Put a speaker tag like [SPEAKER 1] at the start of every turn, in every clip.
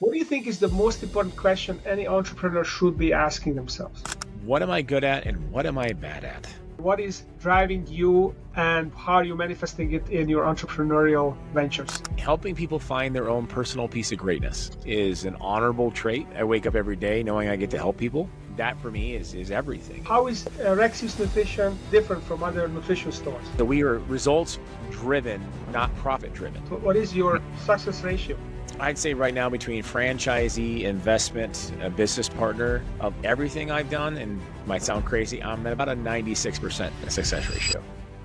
[SPEAKER 1] What do you think is the most important question any entrepreneur should be asking themselves?
[SPEAKER 2] What am I good at and what am I bad at?
[SPEAKER 1] What is driving you and how are you manifesting it in your entrepreneurial ventures?
[SPEAKER 2] Helping people find their own personal piece of greatness is an honorable trait. I wake up every day knowing I get to help people. That for me is everything.
[SPEAKER 1] How is Rexius Nutrition different from other nutrition stores?
[SPEAKER 2] So we are results driven, not profit driven.
[SPEAKER 1] What is your success ratio?
[SPEAKER 2] I'd say right now between franchisee, investment, a business partner, of everything I've done, and might sound crazy, I'm at about a 96% success ratio.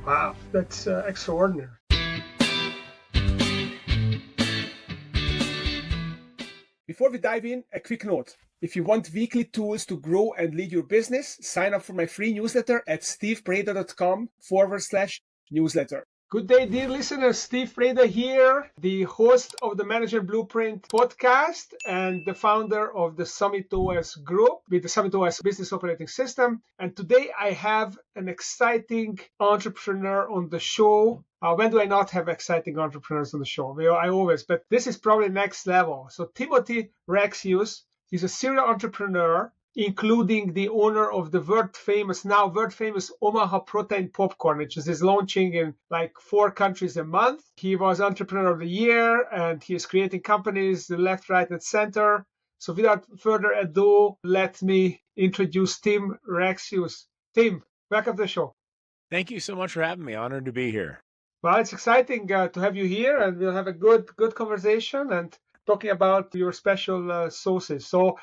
[SPEAKER 1] Wow, that's extraordinary. Before we dive in, a quick note. If you want weekly tools to grow and lead your business, sign up for my free newsletter at stevepreda.com/newsletter. Good day, dear listeners. Steve Preda here, the host of the Management Blueprint podcast and the founder of the Summit OS group with the Summit OS business operating system. And today I have an exciting entrepreneur on the show. When do I not have exciting entrepreneurs on the show? Well, I always, but this is probably next level. So Timothy Rexius, he's a serial entrepreneur, including the owner of the world famous Omaha Protein Popcorn, which is launching in like 4 countries a month. He was Entrepreneur of the Year, and he is creating companies left, right, and center. So without further ado, let me introduce Tim Rexius. Tim, welcome to the show.
[SPEAKER 2] Thank you so much for having me. Honored to be here.
[SPEAKER 1] Well, it's exciting to have you here, and we'll have a good conversation and talking about your special sauces. So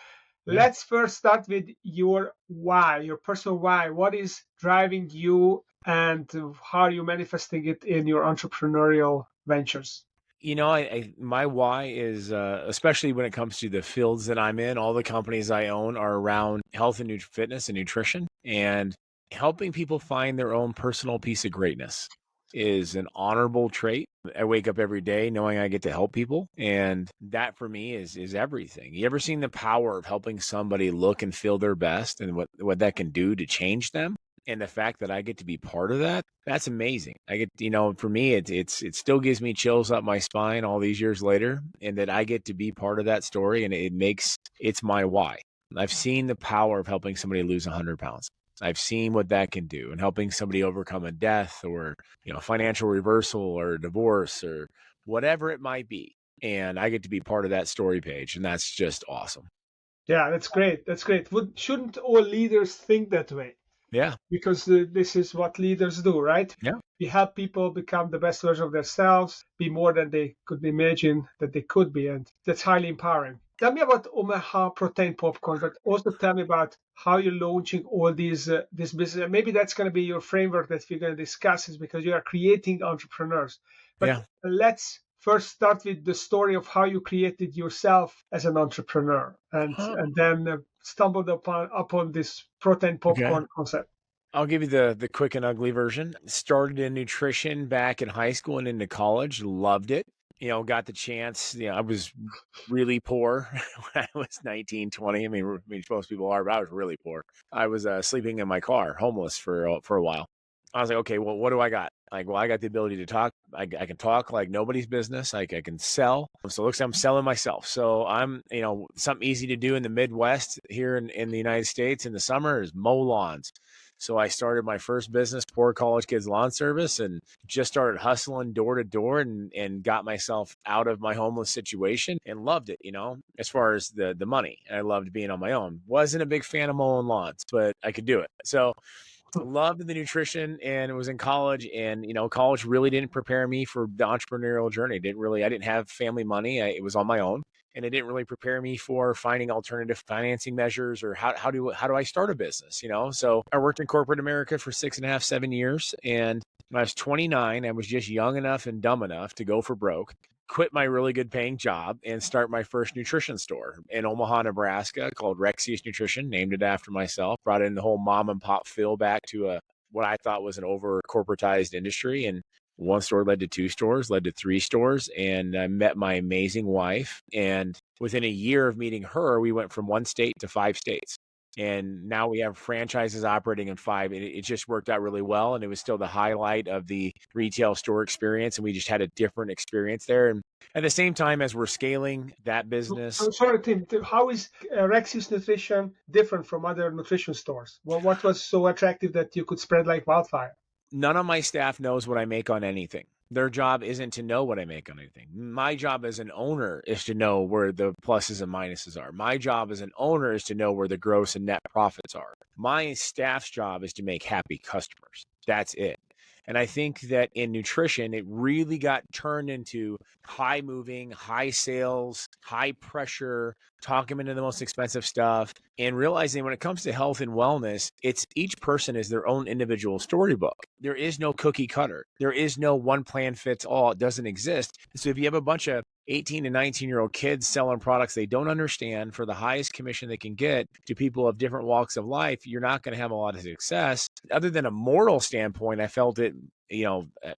[SPEAKER 1] let's first start with your why, your personal why. What is driving you and how are you manifesting it in your entrepreneurial ventures?
[SPEAKER 2] You know, my why is, especially when it comes to the fields that I'm in, all the companies I own are around health and fitness and nutrition, and helping people find their own personal piece of greatness is an honorable trait. I wake up every day knowing I get to help people, and that for me is everything. You ever seen the power of helping somebody look and feel their best and what that can do to change them? And the fact that I get to be part of that, that's amazing. I get, for me, it still gives me chills up my spine all these years later, and that I get to be part of that story, and it's my why. I've seen the power of helping somebody lose 100 pounds. I've seen what that can do, and helping somebody overcome a death or, financial reversal or a divorce or whatever it might be. And I get to be part of that story page, and that's just awesome.
[SPEAKER 1] Yeah, that's great. That's great. Shouldn't all leaders think that way?
[SPEAKER 2] Yeah.
[SPEAKER 1] Because this is what leaders do, right?
[SPEAKER 2] Yeah.
[SPEAKER 1] We help people become the best version of themselves, be more than they could imagine that they could be. And that's highly empowering. Tell me about Omaha Protein Popcorn, but also tell me about how you're launching all this business. Maybe that's going to be your framework that we're going to discuss, is because you are creating entrepreneurs. But let's first start with the story of how you created yourself as an entrepreneur and then stumbled upon this protein popcorn concept.
[SPEAKER 2] I'll give you the quick and ugly version. Started in nutrition back in high school and into college. Loved it. Got the chance. I was really poor when I was 19, 20. I mean, most people are, but I was really poor. I was sleeping in my car, homeless for a while. I was like, okay, well, what do I got? I got the ability to talk. I can talk like nobody's business. I can sell. So it looks like I'm selling myself. So I'm, something easy to do in the Midwest here in the United States in the summer is mow lawns. So I started my first business, Poor College Kids Lawn Service, and just started hustling door to door and got myself out of my homeless situation and loved it, as far as the money. I loved being on my own. Wasn't a big fan of mowing lawns, but I could do it. So loved the nutrition, and it was in college, and college really didn't prepare me for the entrepreneurial journey. I didn't have family money. It was on my own, and it didn't really prepare me for finding alternative financing measures or how do I start a business, So I worked in corporate America for 6.5, 7 years, and when I was 29, I was just young enough and dumb enough to go for broke. Quit my really good paying job and start my first nutrition store in Omaha, Nebraska, called Rexius Nutrition, named it after myself, brought in the whole mom and pop feel back to what I thought was an over corporatized industry. And one store led to 2 stores, led to 3 stores. And I met my amazing wife. And within a year of meeting her, we went from 1 state to 5 states. And now we have franchises operating in 5. It just worked out really well. And it was still the highlight of the retail store experience. And we just had a different experience there. And at the same time, as we're scaling that business,
[SPEAKER 1] Sorry, Tim. How is Rexius Nutrition different from other nutrition stores? Well, what was so attractive that you could spread like wildfire?
[SPEAKER 2] none of my staff knows what I make on anything. Their job isn't to know what I make on anything. My job as an owner is to know where the pluses and minuses are. My job as an owner is to know where the gross and net profits are. My staff's job is to make happy customers. That's it. And I think that in nutrition, it really got turned into high moving, high sales, high pressure, talk them into the most expensive stuff, and realizing when it comes to health and wellness, it's each person is their own individual storybook. There is no cookie cutter. There is no one plan fits all. It doesn't exist. So if you have a bunch of 18 to 19-year-old kids selling products they don't understand for the highest commission they can get to people of different walks of life, you're not going to have a lot of success. Other than a moral standpoint, I felt it,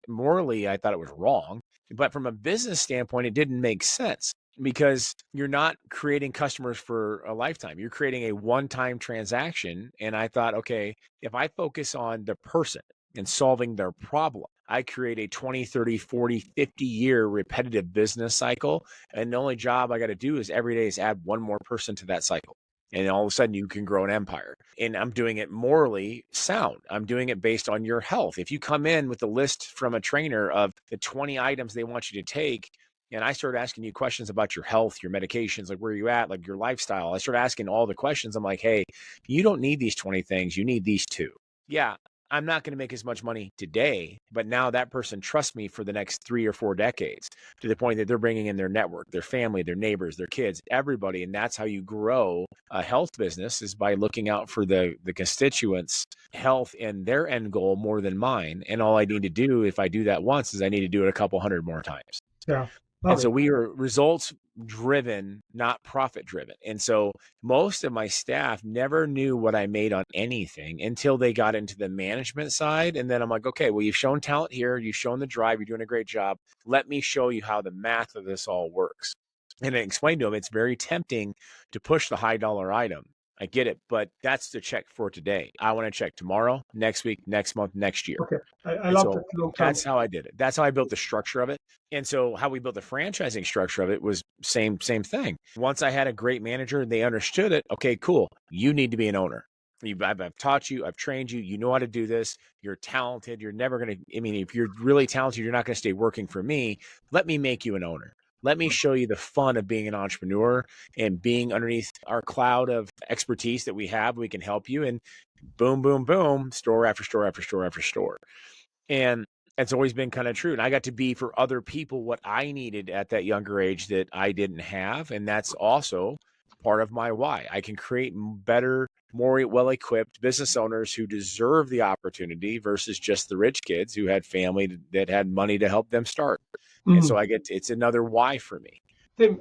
[SPEAKER 2] morally, I thought it was wrong. But from a business standpoint, it didn't make sense because you're not creating customers for a lifetime. You're creating a one-time transaction. And I thought, okay, if I focus on the person and solving their problem, I create a 20, 30, 40, 50-year repetitive business cycle. And the only job I got to do is every day is add one more person to that cycle. And all of a sudden you can grow an empire. And I'm doing it morally sound. I'm doing it based on your health. If you come in with a list from a trainer of the 20 items they want you to take, and I started asking you questions about your health, your medications, like where are you at, like your lifestyle. I started asking all the questions. I'm like, hey, you don't need these 20 things. You need these 2. Yeah, I'm not going to make as much money today, but now that person trusts me for the next 3 or 4 decades to the point that they're bringing in their network, their family, their neighbors, their kids, everybody. And that's how you grow a health business, is by looking out for the constituents' health and their end goal more than mine. And all I need to do, if I do that once, is I need to do it a couple hundred more times.
[SPEAKER 1] Yeah.
[SPEAKER 2] And so we are results driven, not profit driven. And so most of my staff never knew what I made on anything until they got into the management side. And then I'm like, okay, well, you've shown talent here. You've shown the drive. You're doing a great job. Let me show you how the math of this all works. And I explained to them, it's very tempting to push the high dollar item. I get it, but that's the check for today. I want to check tomorrow, next week, next month, next year.
[SPEAKER 1] Okay. I love that long term.
[SPEAKER 2] That's how I did it. That's how I built the structure of it. And so how we built the franchising structure of it was same thing. Once I had a great manager and they understood it, okay, cool. You need to be an owner. I've taught you, I've trained you, you know how to do this. You're talented. You're never going to, if you're really talented, you're not going to stay working for me. Let me make you an owner. Let me show you the fun of being an entrepreneur and being underneath our cloud of expertise that we have. We can help you, and boom, boom, boom, store after store after store after store. And it's always been kind of true. And I got to be for other people what I needed at that younger age that I didn't have. And that's also part of my why. I can create better, more well-equipped business owners who deserve the opportunity versus just the rich kids who had family that had money to help them start. And so it's another why for me.
[SPEAKER 1] Tim,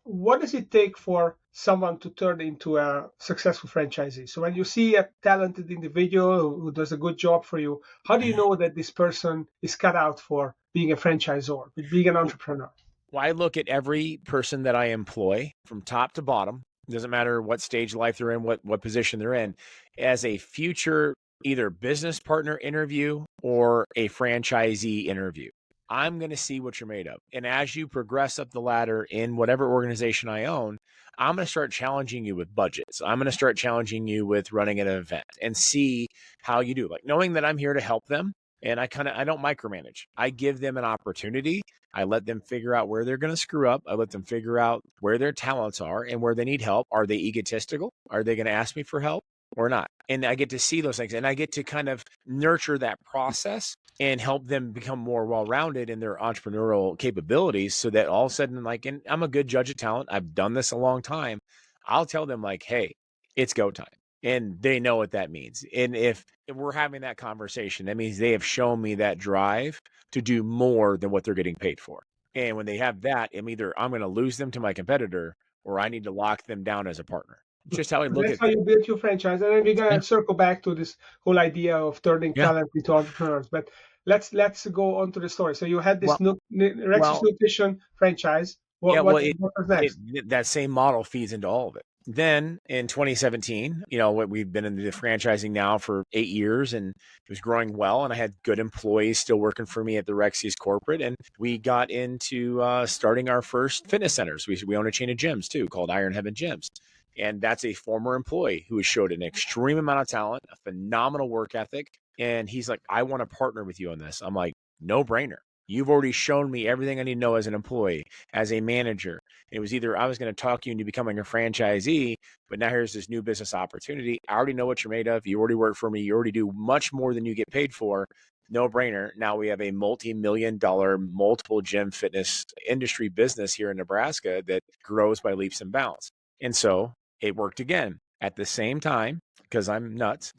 [SPEAKER 1] what does it take for someone to turn into a successful franchisee? So when you see a talented individual who does a good job for you, how do you know that this person is cut out for being a franchisor, being an entrepreneur?
[SPEAKER 2] Well, I look at every person that I employ from top to bottom. It doesn't matter what stage of life they're in, what position they're in, as a future either business partner interview or a franchisee interview. I'm going to see what you're made of. And as you progress up the ladder in whatever organization I own, I'm going to start challenging you with budgets. I'm going to start challenging you with running an event and see how you do. Like knowing that I'm here to help them. And I don't micromanage. I give them an opportunity. I let them figure out where they're going to screw up. I let them figure out where their talents are and where they need help. Are they egotistical? Are they going to ask me for help or not? And I get to see those things, and I get to kind of nurture that process and help them become more well-rounded in their entrepreneurial capabilities, so that all of a sudden, and I'm a good judge of talent. I've done this a long time. I'll tell them hey, it's go time. And they know what that means. And if we're having that conversation, that means they have shown me that drive to do more than what they're getting paid for. And when they have that, either I'm going to lose them to my competitor or I need to lock them down as a partner. Just how I look at it.
[SPEAKER 1] That's how you build your franchise. And then we're going to circle back to this whole idea of turning talent into entrepreneurs. But let's go on to the story. So you had this Rexius Nutrition franchise. What was next?
[SPEAKER 2] That same model feeds into all of it. Then in 2017, we've been in the franchising now for 8 years, and it was growing well. And I had good employees still working for me at the Rexius corporate. And we got into starting our first fitness centers. We own a chain of gyms too called Iron Heaven Gyms. And that's a former employee who has showed an extreme amount of talent, a phenomenal work ethic. And he's like, I want to partner with you on this. I'm like, no brainer. You've already shown me everything I need to know as an employee, as a manager. It was either I was going to talk you into becoming a franchisee, but now here's this new business opportunity. I already know what you're made of. You already work for me. You already do much more than you get paid for. No brainer. Now we have a multi-million-dollar, multiple gym fitness industry business here in Nebraska that grows by leaps and bounds. And so it worked again at the same time because I'm nuts.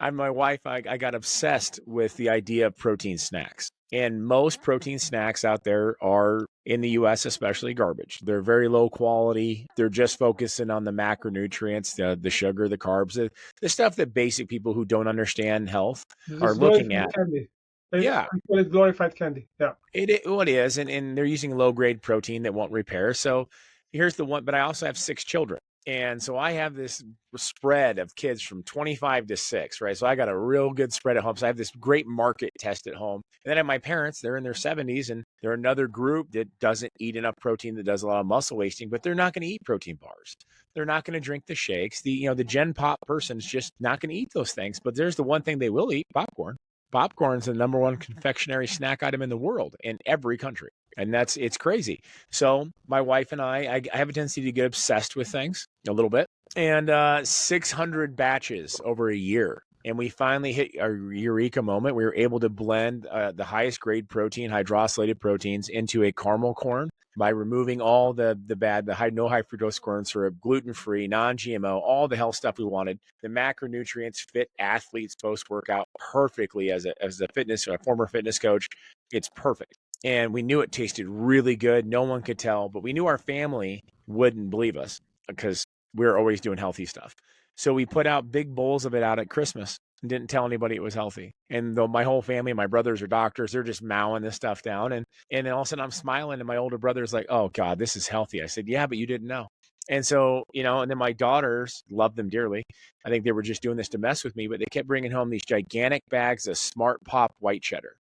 [SPEAKER 2] My wife, I got obsessed with the idea of protein snacks. And most protein snacks out there are, in the US especially, garbage. They're very low quality. They're just focusing on the macronutrients, the sugar, the carbs, the stuff that basic people who don't understand health are looking at.
[SPEAKER 1] Candy.
[SPEAKER 2] Yeah.
[SPEAKER 1] I call it glorified candy. Yeah.
[SPEAKER 2] It is. And they're using low grade protein that won't repair. So here's the one, but I also have 6 children. And so I have this spread of kids from 25 to 6, right? So I got a real good spread at home. So I have this great market test at home. And then I have my parents, they're in their 70s, and they're another group that doesn't eat enough protein, that does a lot of muscle wasting, but they're not going to eat protein bars. They're not going to drink the shakes. The Gen Pop person's just not going to eat those things. But there's the one thing they will eat: popcorn. Popcorn's the number one confectionery snack item in the world, in every country. And it's crazy. So my wife and I have a tendency to get obsessed with things a little bit. And 600 batches over a year. And we finally hit our eureka moment. We were able to blend the highest grade protein, hydrosylated proteins, into a caramel corn by removing all the bad, no high fructose corn syrup, gluten-free, non-GMO, all the health stuff we wanted. The macronutrients fit athletes post-workout perfectly. As a former fitness coach, it's perfect. And we knew it tasted really good. No one could tell, but we knew our family wouldn't believe us because we're always doing healthy stuff. So we put out big bowls of it out at Christmas and didn't tell anybody it was healthy. And though my whole family, my brothers are doctors, they're just mowing this stuff down. And then all of a sudden I'm smiling, and my older brother's like, "Oh God, this is healthy." I said, "Yeah, but you didn't know." And so, and then my daughters love them dearly. I think they were just doing this to mess with me, but they kept bringing home these gigantic bags of Smart Pop white cheddar.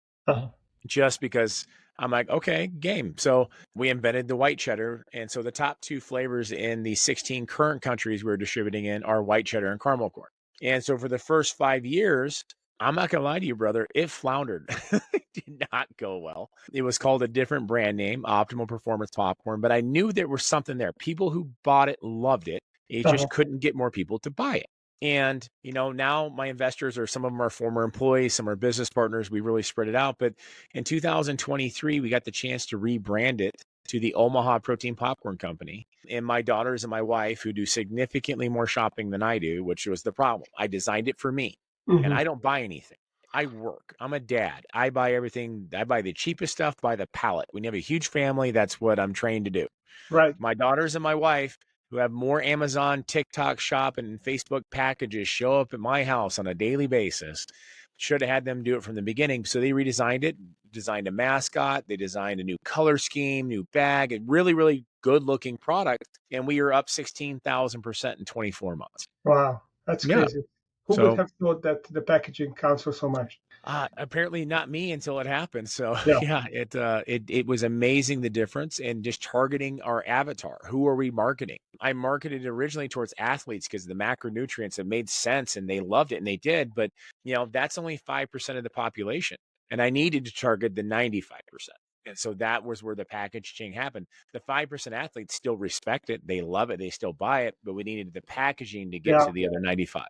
[SPEAKER 2] Just because I'm like, okay, game. So we invented the white cheddar. And so the top 2 flavors in the 16 current countries we're distributing in are white cheddar and caramel corn. And so for the first 5 years, I'm not going to lie to you, brother, it floundered. It did not go well. It was called a different brand name, Optimal Performance Popcorn, but I knew there was something there. People who bought it loved it. It just couldn't get more people to buy it. And, now my investors some of them are former employees, some are business partners. We really spread it out. But in 2023, we got the chance to rebrand it to the Omaha Protein Popcorn Company. And my daughters and my wife, who do significantly more shopping than I do, which was the problem. I designed it for me, and I don't buy anything. I work. I'm a dad. I buy everything. I buy the cheapest stuff by the pallet. When you have a huge family, that's what I'm trained to do.
[SPEAKER 1] Right.
[SPEAKER 2] My daughters and my wife, who have more Amazon, TikTok shop, and Facebook packages show up at my house on a daily basis, should have had them do it from the beginning. So they redesigned it, designed a mascot. They designed a new color scheme, new bag, a really, really good looking product. And we are up 16,000% in 24 months.
[SPEAKER 1] Wow. That's crazy. Who would have thought that the packaging counts for so much?
[SPEAKER 2] Apparently not me until it happened. So yeah, it was amazing, the difference, and just targeting our avatar. Who are we marketing? I marketed originally towards athletes because the macronutrients, it made sense and they loved it, and they did. But that's only 5% of the population, and I needed to target the 95%. And so that was where the packaging happened. The 5% athletes still respect it. They love it. They still buy it, but we needed the packaging to get to the other 95.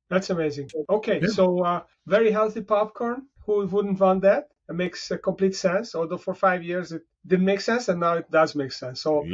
[SPEAKER 1] That's amazing. Okay, so very healthy popcorn. Who wouldn't want that? It makes complete sense. Although for 5 years it didn't make sense, and now it does make sense. So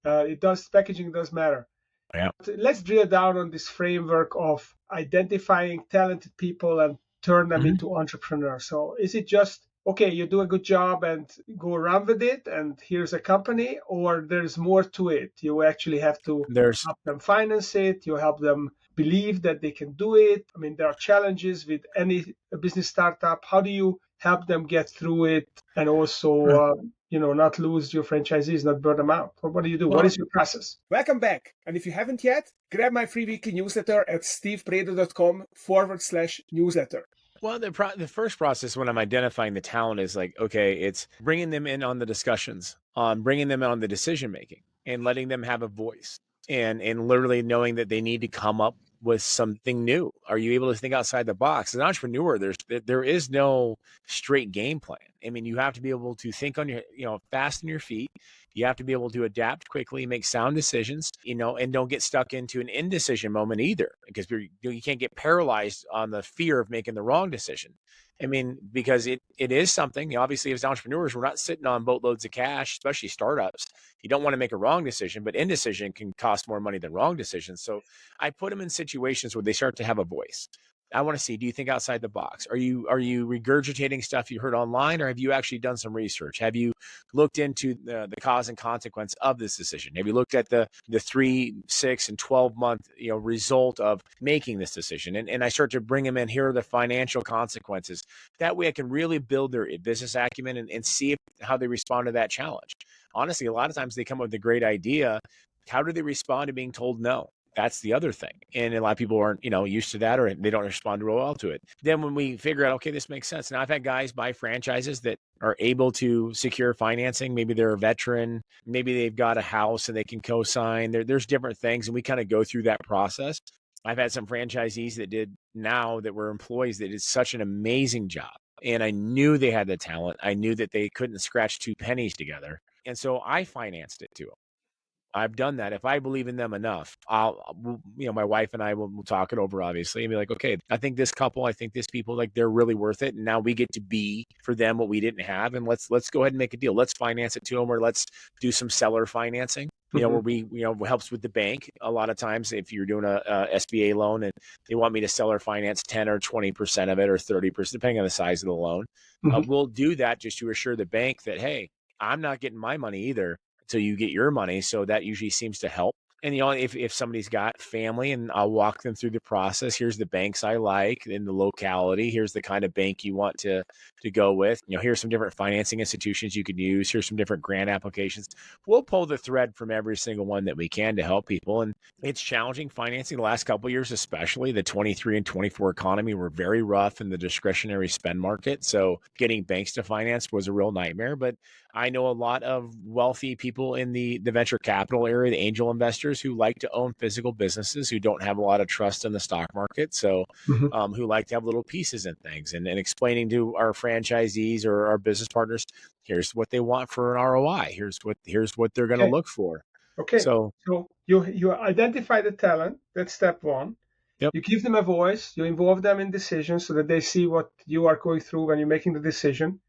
[SPEAKER 1] packaging does matter.
[SPEAKER 2] Yeah.
[SPEAKER 1] Let's drill down on this framework of identifying talented people and turn them into entrepreneurs. So is it just, okay, you do a good job and go around with it, and here's a company, or there's more to it? You actually have to help them finance it. You help them believe that they can do it. I mean, there are challenges with any business startup. How do you help them get through it and also not lose your franchisees, not burn them out? What do you do? What
[SPEAKER 2] Well,
[SPEAKER 1] is your process? Welcome back. And if you haven't yet, grab my free weekly newsletter at steveprado.com/newsletter.
[SPEAKER 2] Well, the first process when I'm identifying the talent is like, okay, it's bringing them in on the discussions, bringing them on the decision making, and letting them have a voice, and literally knowing that they need to come up with something new. Are you able to think outside the box? As an entrepreneur, there is no straight game plan. I mean, you have to be able to think on your, fast on your feet. You have to be able to adapt quickly, make sound decisions, and don't get stuck into an indecision moment either, because you can't get paralyzed on the fear of making the wrong decision. I mean, because it is something, obviously, as entrepreneurs, we're not sitting on boatloads of cash, especially startups. You don't want to make a wrong decision, but indecision can cost more money than wrong decisions. So I put them in situations where they start to have a voice. I want to see, do you think outside the box? Are you regurgitating stuff you heard online, or have you actually done some research? Have you looked into the cause and consequence of this decision? Have you looked at the 3, 6, and 12-month result of making this decision? And I start to bring them in. Here are the financial consequences. That way I can really build their business acumen and see how they respond to that challenge. Honestly, a lot of times they come up with a great idea. How do they respond to being told no? That's the other thing. And a lot of people aren't, used to that, or they don't respond real well to it. Then when we figure out, okay, this makes sense. Now I've had guys buy franchises that are able to secure financing. Maybe they're a veteran. Maybe they've got a house and they can co-sign. There's different things. And we kind of go through that process. I've had some franchisees that were employees that did such an amazing job. And I knew they had the talent. I knew that they couldn't scratch 2 pennies together. And so I financed it to them. I've done that. If I believe in them enough, my wife and I will talk it over, obviously, and be like, okay, I think this people, like, they're really worth it. And now we get to be for them what we didn't have. And let's go ahead and make a deal. Let's finance it to them, or let's do some seller financing, where we, helps with the bank. A lot of times if you're doing a SBA loan and they want me to seller finance 10 or 20% of it, or 30%, depending on the size of the loan, we'll do that just to assure the bank that, hey, I'm not getting my money either until you get your money. So that usually seems to help. And, if somebody's got family, and I'll walk them through the process. Here's the banks I like in the locality. Here's the kind of bank you want to go with. Here's some different financing institutions you could use. Here's some different grant applications. We'll pull the thread from every single one that we can to help people. And it's challenging financing the last couple of years, especially the 23 and 24 economy were very rough in the discretionary spend market. So getting banks to finance was a real nightmare. But I know a lot of wealthy people in the venture capital area, the angel investors, who like to own physical businesses, who don't have a lot of trust in the stock market. So who like to have little pieces in things, and explaining to our franchisees or our business partners, here's what they want for an ROI. Here's what they're going to look for.
[SPEAKER 1] Okay.
[SPEAKER 2] So
[SPEAKER 1] you identify the talent. That's step one.
[SPEAKER 2] Yep.
[SPEAKER 1] You give them a voice. You involve them in decisions so that they see what you are going through when you're making the decision.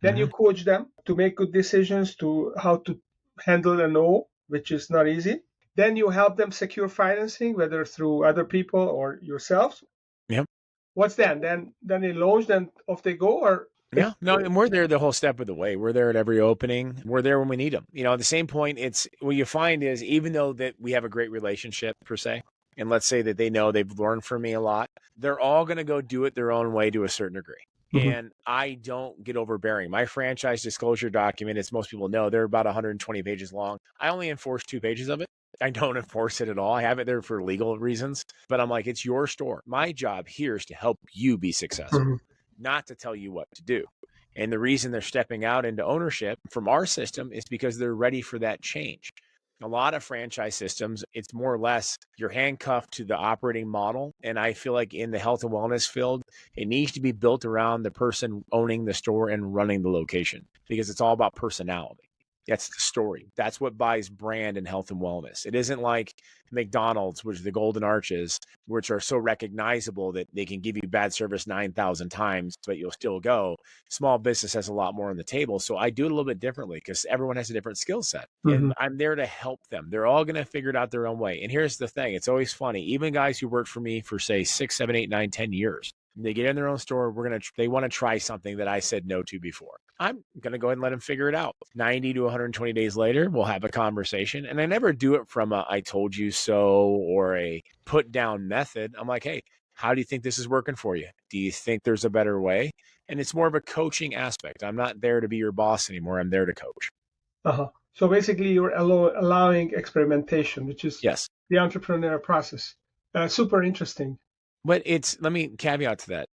[SPEAKER 1] Then you coach them to make good decisions, to how to handle a no, which is not easy. Then you help them secure financing, whether through other people or yourselves.
[SPEAKER 2] Yep.
[SPEAKER 1] What's then? Then they launch, then off they go, or?
[SPEAKER 2] Yeah, no, and we're there the whole step of the way. We're there at every opening. We're there when we need them. At the same point, it's what you find is, even though that we have a great relationship per se, and let's say that they know they've learned from me a lot, they're all going to go do it their own way to a certain degree. And I don't get overbearing. My franchise disclosure document, as most people know, they're about 120 pages long. I only enforce 2 pages of it. I don't enforce it at all. I have it there for legal reasons, but I'm like, it's your store. My job here is to help you be successful, not to tell you what to do. And the reason they're stepping out into ownership from our system is because they're ready for that change. A lot of franchise systems, it's more or less you're handcuffed to the operating model. And I feel like in the health and wellness field, it needs to be built around the person owning the store and running the location, because it's all about personality. That's the story. That's what buys brand in health and wellness. It isn't like McDonald's, which are the golden arches, which are so recognizable that they can give you bad service 9,000 times, but you'll still go. Small business has a lot more on the table. So I do it a little bit differently, because everyone has a different skill set. And I'm there to help them. They're all going to figure it out their own way. And here's the thing. It's always funny. Even guys who worked for me for, say, 6, 7, 8, 9, 10 years, they get in their own store. They want to try something that I said no to before. I'm going to go ahead and let them figure it out. 90 to 120 days later, we'll have a conversation. And I never do it from a I told you so or a put down method. I'm like, hey, How do you think this is working for you? Do you think there's a better way? And it's more of a coaching aspect. I'm not there to be your boss anymore. I'm there to coach.
[SPEAKER 1] Uh-huh. So basically, you're allowing experimentation, which is
[SPEAKER 2] Yes.
[SPEAKER 1] the entrepreneurial process. Super interesting.
[SPEAKER 2] But let me caveat to that.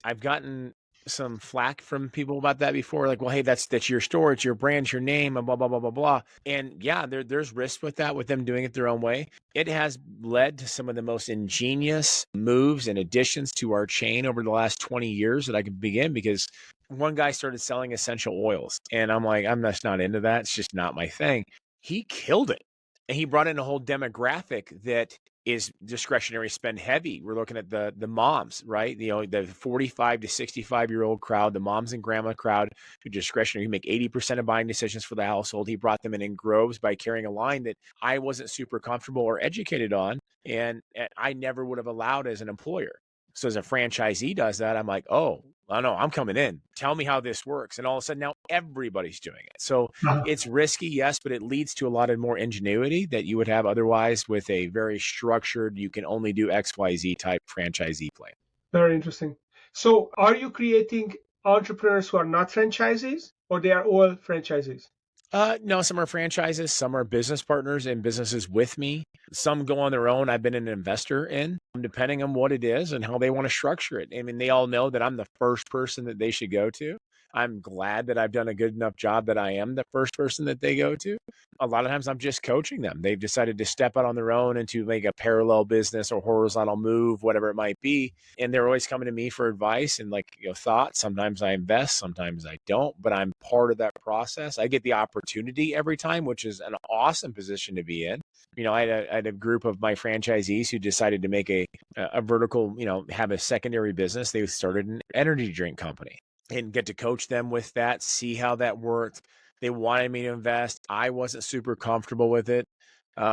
[SPEAKER 2] I've gotten some flack from people about that before. Like, well, hey, that's your store, it's your brand, it's your name, and blah, blah, blah, blah, blah. And yeah, there's risk with that, with them doing it their own way. It has led to some of the most ingenious moves and additions to our chain over the last 20 years that I could begin, because one guy started selling essential oils. And I'm like, I'm just not into that. It's just not my thing. He killed it. And he brought in a whole demographic that is discretionary spend heavy. We're looking at the moms, right? The 45 to 65-year-old crowd, the moms and grandma crowd, who discretionary, who make 80% of buying decisions for the household. He brought them in groves by carrying a line that I wasn't super comfortable or educated on, and I never would have allowed as an employer. So as a franchisee does that, I'm like, oh, I know, I'm coming in. Tell me how this works. And all of a sudden now everybody's doing it. So it's risky, yes, but it leads to a lot of more ingenuity that you would have otherwise with a very structured, you can only do XYZ type franchisee plan.
[SPEAKER 1] Very interesting. So are you creating entrepreneurs who are not franchisees, or they are all franchisees?
[SPEAKER 2] No, some are franchises, some are business partners and businesses with me. Some go on their own. I've been an investor in, depending on what it is and how they want to structure it. I mean, they all know that I'm the first person that they should go to. I'm glad that I've done a good enough job that I am the first person that they go to. A lot of times I'm just coaching them. They've decided to step out on their own and to make a parallel business or horizontal move, whatever it might be. And they're always coming to me for advice and thoughts. Sometimes I invest, sometimes I don't, but I'm part of that process. I get the opportunity every time, which is an awesome position to be in. I had a group of my franchisees who decided to make a vertical, have a secondary business. They started an energy drink company and get to coach them with that, see how that worked. They wanted me to invest. I wasn't super comfortable with it,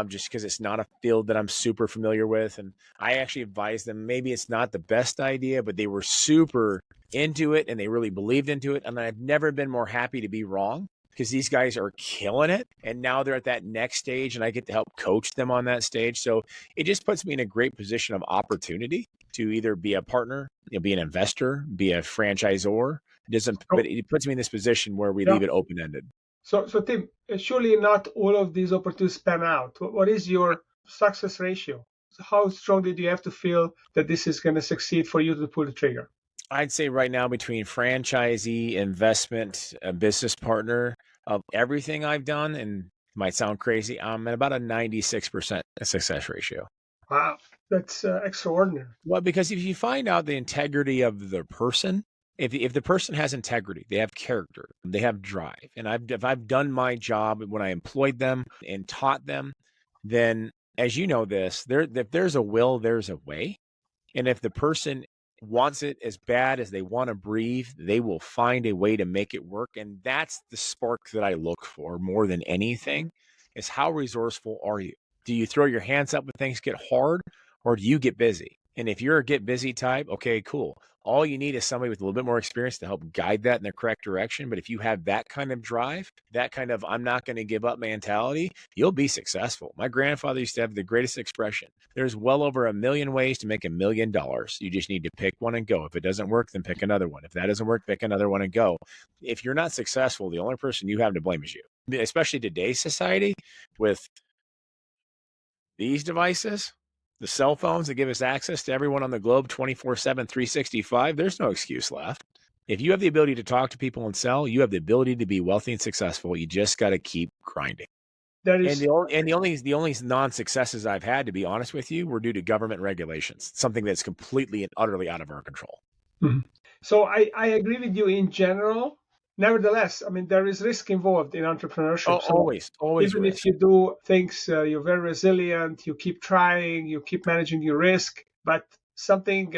[SPEAKER 2] just because it's not a field that I'm super familiar with. And I actually advised them, maybe it's not the best idea, but they were super into it and they really believed into it. And I've never been more happy to be wrong, because these guys are killing it. And now they're at that next stage and I get to help coach them on that stage. So it just puts me in a great position of opportunity to either be a partner, be an investor, be a franchisor. But it puts me in this position where we leave it open-ended.
[SPEAKER 1] So Tim, surely not all of these opportunities pan out. What is your success ratio? So how strongly do you have to feel that this is going to succeed for you to pull the trigger?
[SPEAKER 2] I'd say right now, between franchisee, investment, business partner, of everything I've done, and it might sound crazy, I'm at about a 96% success ratio.
[SPEAKER 1] Wow, that's extraordinary.
[SPEAKER 2] Well, because if you find out the integrity of the person, if the person has integrity, they have character, they have drive, and if I've done my job when I employed them and taught them, then, as you know this, if there's a will, there's a way. And if the person wants it as bad as they want to breathe, they will find a way to make it work. And that's the spark that I look for more than anything, is how resourceful are you? Do you throw your hands up when things get hard, or do you get busy? And if you're a get busy type, okay, cool. All you need is somebody with a little bit more experience to help guide that in the correct direction. But if you have that kind of drive, that kind of I'm not going to give up mentality, you'll be successful. My grandfather used to have the greatest expression: there's well over 1 million ways to make $1 million. You just need to pick one and go. If it doesn't work, then pick another one. If that doesn't work, pick another one and go. If you're not successful, the only person you have to blame is you. Especially today's society with these devices, the cell phones that give us access to everyone on the globe 24/7, 365, there's no excuse left. If you have the ability to talk to people and sell, you have the ability to be wealthy and successful. You just got to keep grinding. And the only non-successes I've had, to be honest with you, were due to government regulations, something that's completely and utterly out of our control.
[SPEAKER 1] Mm-hmm. So I agree with you in general. Nevertheless, I mean, there is risk involved in entrepreneurship.
[SPEAKER 2] Oh, always
[SPEAKER 1] even
[SPEAKER 2] risk.
[SPEAKER 1] If you do things, you're very resilient, you keep trying, you keep managing your risk, but something,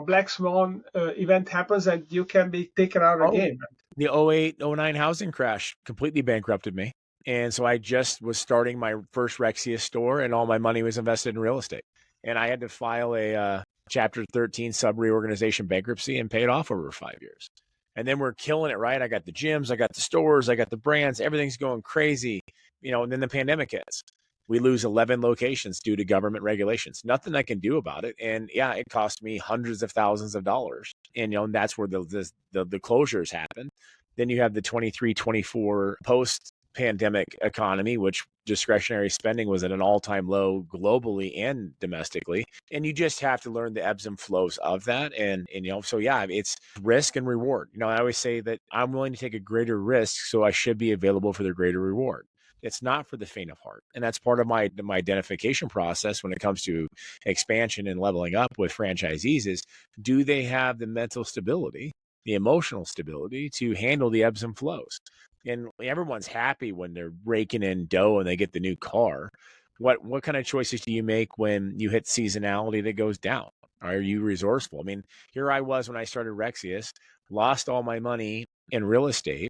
[SPEAKER 1] black swan event happens and you can be taken out of the game.
[SPEAKER 2] The 08, 09 housing crash completely bankrupted me. And so I just was starting my first Rexius store, and all my money was invested in real estate. And I had to file a Chapter 13 sub-reorganization bankruptcy and pay it off over 5 years. And then we're killing it, right? I got the gyms, I got the stores, I got the brands, everything's going crazy, and then the pandemic hits. We lose 11 locations due to government regulations. Nothing I can do about it. And yeah, it cost me hundreds of thousands of dollars. And, you know, that's where the closures happen. Then you have the 23-24 post pandemic economy, which discretionary spending was at an all-time low globally and domestically. And you just have to learn the ebbs and flows of that. And you know, so yeah, it's risk and reward. You know, I always say that I'm willing to take a greater risk, so I should be available for the greater reward. It's not for the faint of heart. And that's part of my identification process when it comes to expansion and leveling up with franchisees is, do they have the mental stability, the emotional stability to handle the ebbs and flows? And everyone's happy when they're raking in dough and they get the new car. What kind of choices do you make when you hit seasonality that goes down? Are you resourceful? I mean, here I was when I started Rexius, lost all my money in real estate,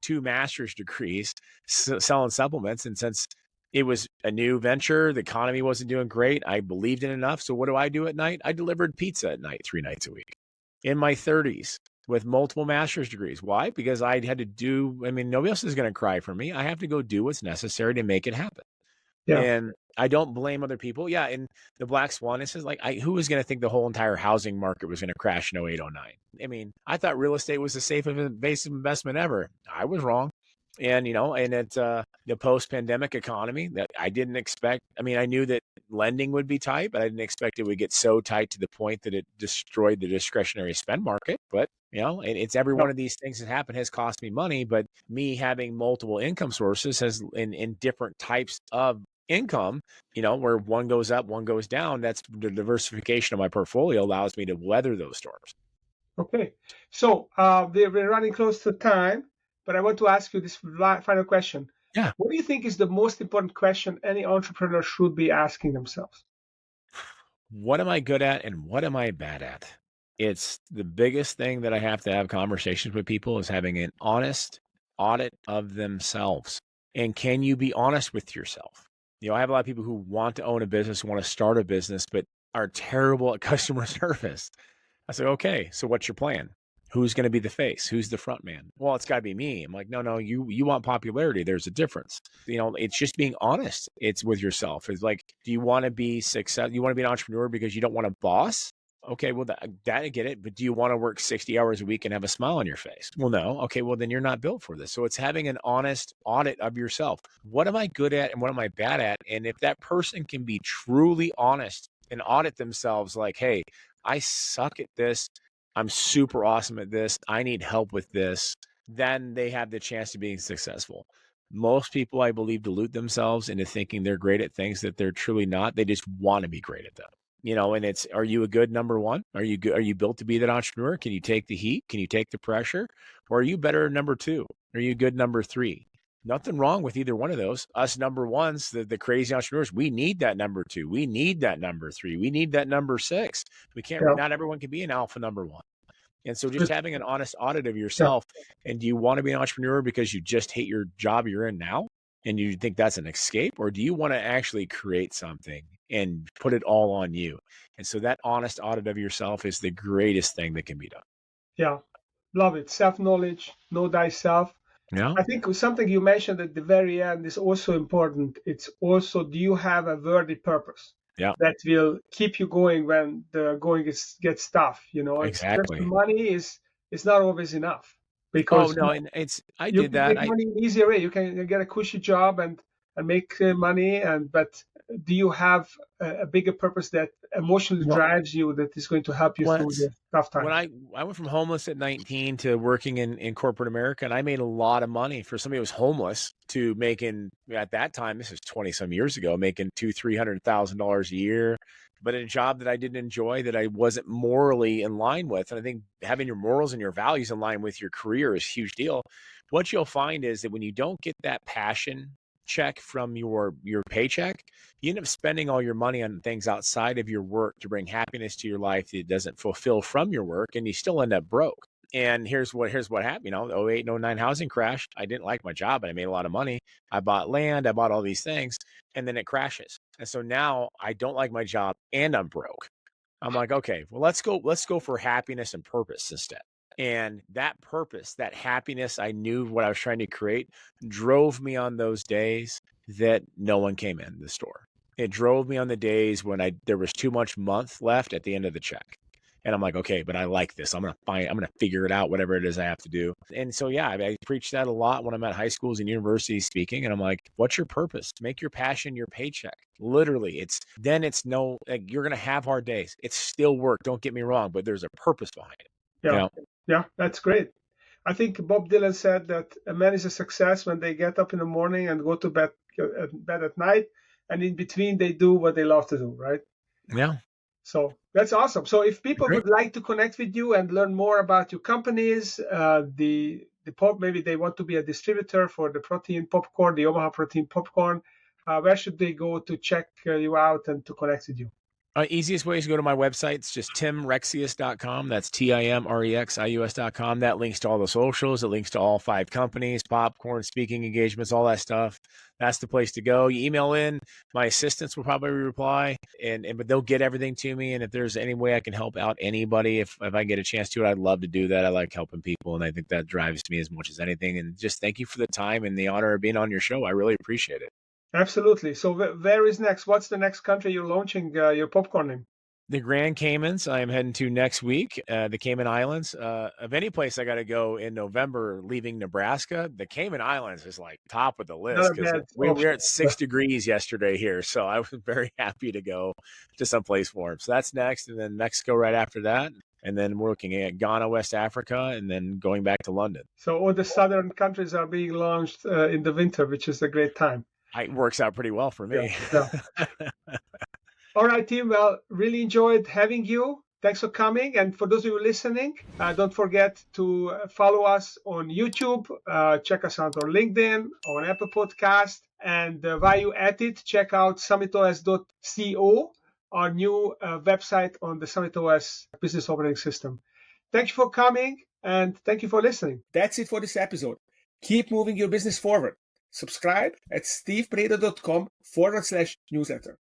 [SPEAKER 2] 2 master's degrees selling supplements. And since it was a new venture, the economy wasn't doing great, I believed in enough. So what do I do at night? I delivered pizza at night 3 nights a week in my 30s with multiple master's degrees. Why? Because I had to do, I mean, nobody else is going to cry for me. I have to go do what's necessary to make it happen.
[SPEAKER 1] Yeah.
[SPEAKER 2] And I don't blame other people. Yeah. And the black swan, it says like, who was going to think the whole entire housing market was going to crash in 08, 09? I mean, I thought real estate was the safest base investment ever. I was wrong. And, you know, and it's the post-pandemic economy that I didn't expect. I mean, I knew that lending would be tight, but I didn't expect it would get so tight to the point that it destroyed the discretionary spend market. But, you know, it's every one of these things that happened has cost me money, but me having multiple income sources has in different types of income, you know, where one goes up, one goes down, that's the diversification of my portfolio allows me to weather those storms.
[SPEAKER 1] Okay. So we're running close to time, but I want to ask you this final question.
[SPEAKER 2] Yeah.
[SPEAKER 1] What do you think is the most important question any entrepreneur should be asking themselves?
[SPEAKER 2] What am I good at and what am I bad at? It's the biggest thing that I have to have conversations with people is having an honest audit of themselves. And can you be honest with yourself? You know, I have a lot of people who want to own a business, want to start a business, but are terrible at customer service. I say, okay, so what's your plan? Who's going to be the face? Who's the front man? Well, it's got to be me. I'm like, no, you want popularity. There's a difference. You know, it's just being honest. It's with yourself. It's like, do you want to be successful? You want to be an entrepreneur because you don't want a boss? Okay, well, that I get it. But do you want to work 60 hours a week and have a smile on your face? Well, no. Okay, well, then you're not built for this. So it's having an honest audit of yourself. What am I good at and what am I bad at? And if that person can be truly honest and audit themselves, like, hey, I suck at this. I'm super awesome at this. I need help with this. Then they have the chance to being successful. Most people, I believe, delude themselves into thinking they're great at things that they're truly not. They just want to be great at them. You know, and it's, are you a good number one? Are you good? Are you built to be that entrepreneur? Can you take the heat? Can you take the pressure? Or are you better number two? Are you good number three? Nothing wrong with either one of those. Us number ones, the crazy entrepreneurs, we need that number two. We need that number three. We need that number six. We can't, not everyone can be an alpha number one. And so just having an honest audit of yourself. And do you want to be an entrepreneur because you just hate your job you're in now and you think that's an escape? Or do you want to actually create something and put it all on you? And so that honest audit of yourself is the greatest thing that can be done.
[SPEAKER 1] Yeah, love it. Self-knowledge, know thyself.
[SPEAKER 2] Yeah.
[SPEAKER 1] I think something you mentioned at the very end is also important. It's also, do you have a worthy purpose?
[SPEAKER 2] Yeah.
[SPEAKER 1] That will keep you going when the going gets tough. You know, it's
[SPEAKER 2] Exactly.
[SPEAKER 1] just money is not always enough because
[SPEAKER 2] no, and it's I
[SPEAKER 1] you
[SPEAKER 2] did
[SPEAKER 1] can
[SPEAKER 2] that.
[SPEAKER 1] make money in easier way. You can get a cushy job and make money, but do you have a bigger purpose that emotionally drives you, that is going to help you through the tough times?
[SPEAKER 2] When I went from homeless at 19 to working in corporate America, and I made a lot of money for somebody who was homeless to making at that time, this is 20 some years ago, making $200,000-300,000 a year, but in a job that I didn't enjoy, that I wasn't morally in line with. And I think having your morals and your values in line with your career is a huge deal. What you'll find is that when you don't get that passion check from your paycheck, you end up spending all your money on things outside of your work to bring happiness to your life that doesn't fulfill from your work, and you still end up broke. And here's what happened. You know, the 08 and 09 housing crash. I didn't like my job, but I made a lot of money. I bought land, I bought all these things, and then it crashes. And so now I don't like my job and I'm broke. I'm like, okay, well, let's go for happiness and purpose instead. And that purpose, that happiness, I knew what I was trying to create drove me on those days. that no one came in the store. It drove me on the days when there was too much month left at the end of the check. And I'm like, okay, but I like this. I'm going to figure it out, whatever it is I have to do. And so, yeah, I preach that a lot when I'm at high schools and universities speaking. And I'm like, what's your purpose? Make your passion your paycheck. Literally, you're going to have hard days. It's still work. Don't get me wrong, but there's a purpose behind it.
[SPEAKER 1] Yeah. Yeah, that's great. I think Bob Dylan said that a man is a success when they get up in the morning and go to bed at night. And in between, they do what they love to do, right?
[SPEAKER 2] Yeah.
[SPEAKER 1] So that's awesome. So if people would like to connect with you and learn more about your companies, maybe they want to be a distributor for the protein popcorn, the Omaha Protein Popcorn, where should they go to check you out and to connect with you?
[SPEAKER 2] Easiest way is to go to my website. It's just timrexius.com. That's TIMREXIUS.com. That links to all the socials. It links to all 5 companies, popcorn, speaking engagements, all that stuff. That's the place to go. You email in. My assistants will probably reply, but they'll get everything to me. And if there's any way I can help out anybody, if I get a chance to, I'd love to do that. I like helping people, and I think that drives me as much as anything. And just thank you for the time and the honor of being on your show. I really appreciate it.
[SPEAKER 1] Absolutely. So where is next? What's the next country you're launching your popcorn in?
[SPEAKER 2] The Grand Caymans, I am heading to next week. The Cayman Islands. Of any place I got to go in November, leaving Nebraska, the Cayman Islands is like top of the list because we were at 6 degrees yesterday here. So I was very happy to go to someplace warm. So that's next. And then Mexico right after that. And then we're looking at Ghana, West Africa, and then going back to London. So
[SPEAKER 1] all the southern countries are being launched in the winter, which is a great time.
[SPEAKER 2] It works out pretty well for me.
[SPEAKER 1] Yeah. All right, Tim. Well, really enjoyed having you. Thanks for coming. And for those of you listening, don't forget to follow us on YouTube. Check us out on LinkedIn, on Apple Podcast. And while you're at it, check out summitos.co, our new website on the SummitOS business operating system. Thank you for coming, and thank you for listening. That's it for this episode. Keep moving your business forward. Subscribe at stevebreda.com/newsletter.